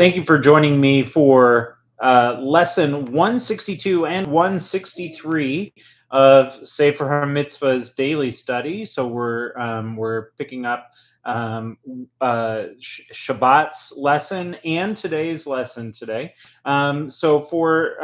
Thank you for joining me for lesson 162 and 163 of Sefer HaMitzvos daily study. So we're picking up Shabbat's lesson and today's lesson today. So for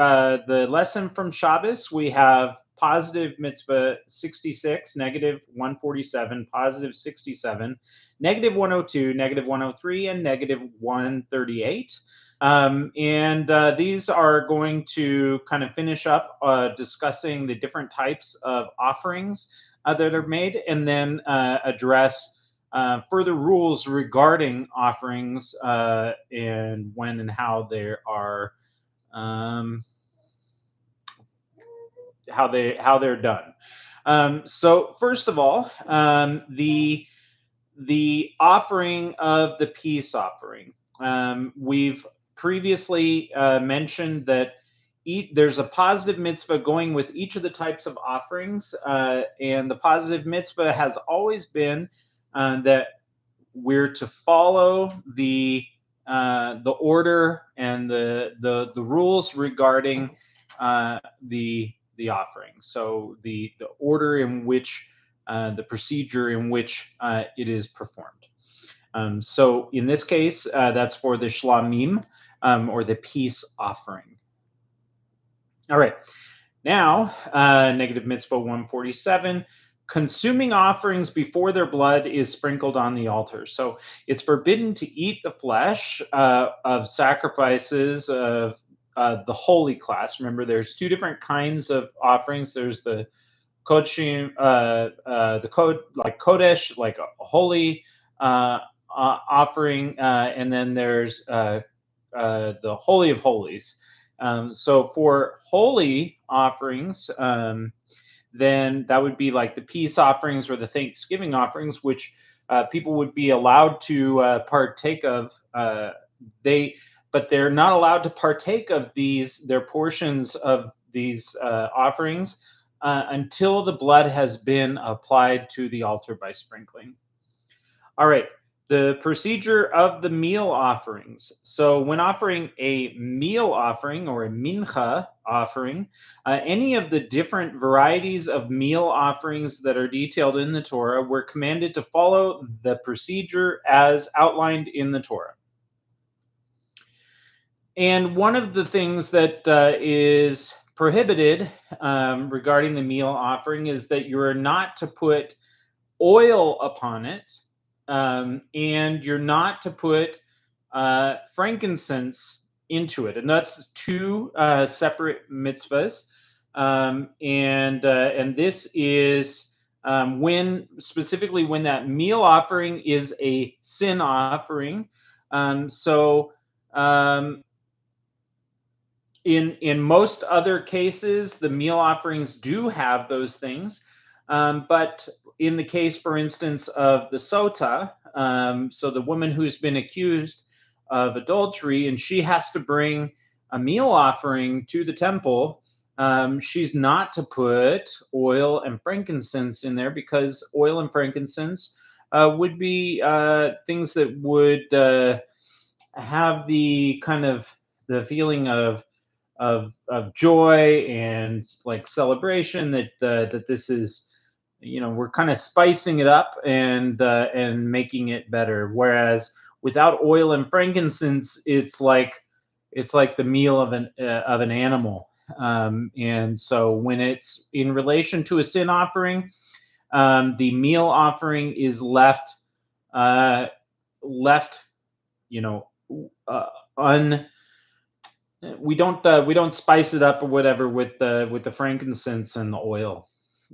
the lesson from Shabbos, we have positive mitzvah 66, negative 147, positive 67, negative 102, negative 103, and negative 138. And these are going to kind of finish up discussing the different types of offerings that are made, and then address further rules regarding offerings and when and how they are how they're done. So first of all, the offering of the peace offering. We've previously mentioned that there's a positive mitzvah going with each of the types of offerings, and the positive mitzvah has always been that we're to follow the order and the rules regarding the offering. So the order in which the procedure in which it is performed. So in this case, that's for the shlamim, or the peace offering. All right. Now, negative mitzvah 147, consuming offerings before their blood is sprinkled on the altar. So it's forbidden to eat the flesh of sacrifices of the holy class. Remember, there's two different kinds of offerings. There's the kodshim, the code like kodesh, like a holy offering, and then there's the holy of holies. So for holy offerings, then that would be like the peace offerings or the Thanksgiving offerings, which people would be allowed to partake of. But they're not allowed to partake of their portions of these offerings until the blood has been applied to the altar by sprinkling. All right, the procedure of the meal offerings. So when offering a meal offering or a mincha offering, any of the different varieties of meal offerings that are detailed in the Torah, we're commanded to follow the procedure as outlined in the Torah. And one of the things that is prohibited regarding the meal offering is that you are not to put oil upon it, and you're not to put frankincense into it. And that's two separate mitzvahs. And this is specifically when that meal offering is a sin offering. In most other cases, the meal offerings do have those things, but in the case, for instance, of the sota, so the woman who's been accused of adultery, and she has to bring a meal offering to the temple, she's not to put oil and frankincense in there, because oil and frankincense would be things that would have the kind of the feeling of joy and like celebration that this is, we're kind of spicing it up and making it better. Whereas without oil and frankincense, it's like the meal of an animal. And so when it's in relation to a sin offering, the meal offering is left we don't spice it up or whatever with the frankincense and the oil.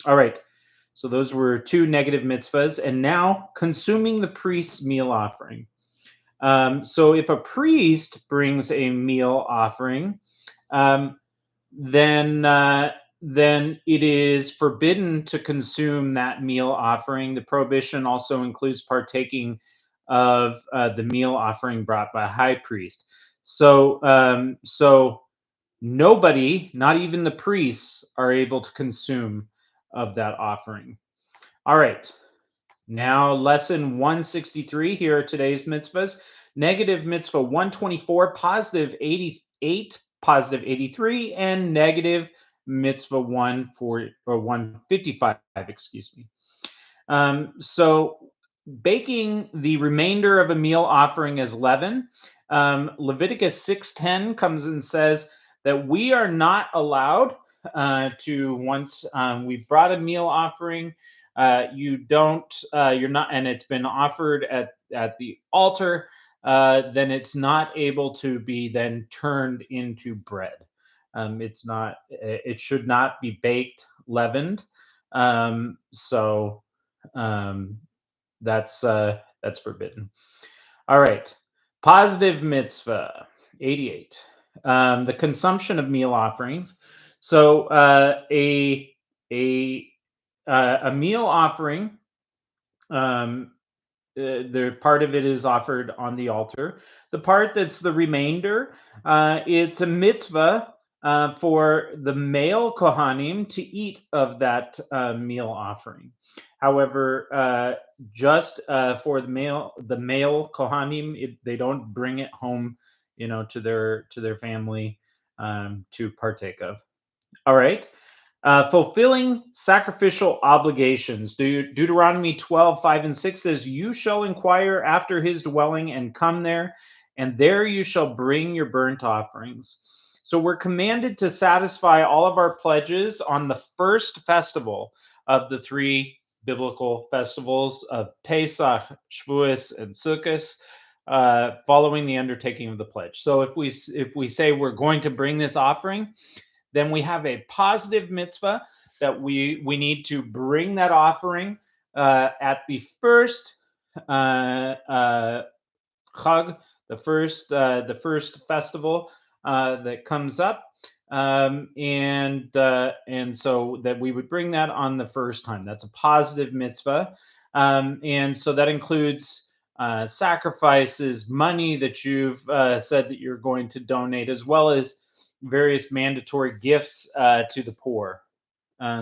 All right. So those were two negative mitzvahs, and now consuming the priest's meal offering. So if a priest brings a meal offering, then it is forbidden to consume that meal offering. The prohibition also includes partaking of the meal offering brought by a high priest. So nobody, not even the priests, are able to consume of that offering. All right. Now, lesson 163, here are today's mitzvahs. negative mitzvah 124, positive 88, positive 83, and negative mitzvah 155, excuse me. So baking the remainder of a meal offering as leaven, Leviticus 6:10 comes and says that we are not allowed to, once we've brought a meal offering, you're not, and it's been offered at the altar, then it's not able to be then turned into bread. It should not be baked, leavened. So um, that's forbidden. All right. Positive mitzvah 88. The consumption of meal offerings. So a a meal offering, um, the part of it is offered on the altar. The part that's the remainder, it's a mitzvah for the male kohanim to eat of that meal offering. However, just for the male kohanim, they don't bring it home, to their family to partake of. All right. Fulfilling sacrificial obligations. Deuteronomy 12:5 and 6 says, "You shall inquire after his dwelling and come there, and there you shall bring your burnt offerings." So we're commanded to satisfy all of our pledges on the first festival of the three biblical festivals of Pesach, Shavuos, and Sukkot, following the undertaking of the pledge. So if we say we're going to bring this offering, then we have a positive mitzvah that we need to bring that offering at the first chag, the first festival that comes up, and so that we would bring that on the first time. That's a positive mitzvah, and so that includes sacrifices, money that you've said that you're going to donate, as well as various mandatory gifts to the poor.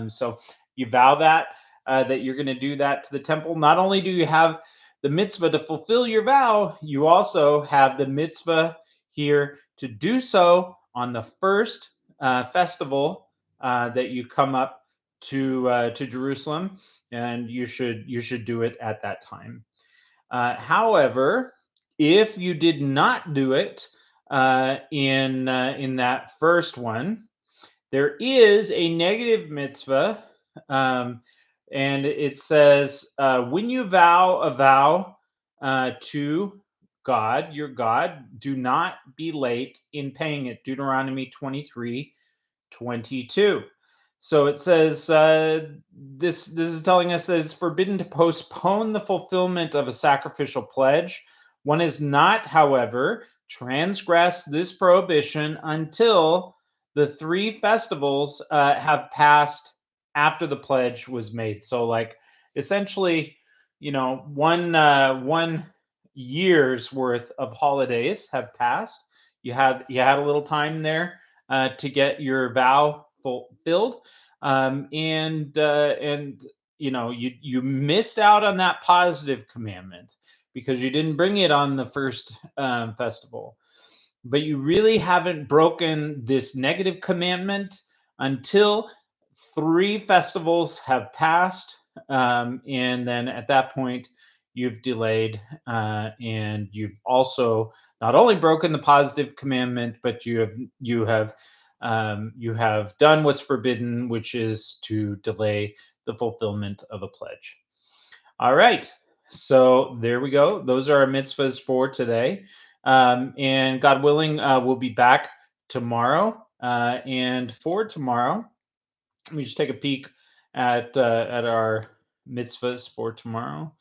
So you vow that you're going to do that to the temple. Not only do you have the mitzvah to fulfill your vow, you also have the mitzvah here to do so on the first festival that you come up to Jerusalem, and you should do it at that time. However, if you did not do it in that first one, there is a negative mitzvah, um, and it says, when you vow a vow to God, your God, do not be late in paying it. Deuteronomy 23:22. So it says, this is telling us that it's forbidden to postpone the fulfillment of a sacrificial pledge. One is not, however, transgress this prohibition until the three festivals have passed after the pledge was made. So, like, essentially, one year's worth of holidays have passed. You had a little time there to get your vow fulfilled, and you missed out on that positive commandment because you didn't bring it on the first festival. But you really haven't broken this negative commandment until three festivals have passed, and then at that point you've delayed, and you've also not only broken the positive commandment, but you have done what's forbidden, which is to delay the fulfillment of a pledge. All right. So there we go. Those are our mitzvahs for today. And God willing, we'll be back tomorrow. And for tomorrow, let me just take a peek at our mitzvahs for tomorrow.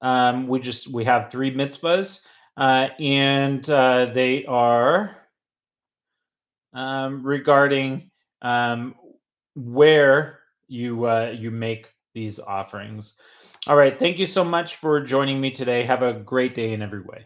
We have three mitzvahs, and they are regarding where you make these offerings. All right. Thank you so much for joining me today. Have a great day in every way.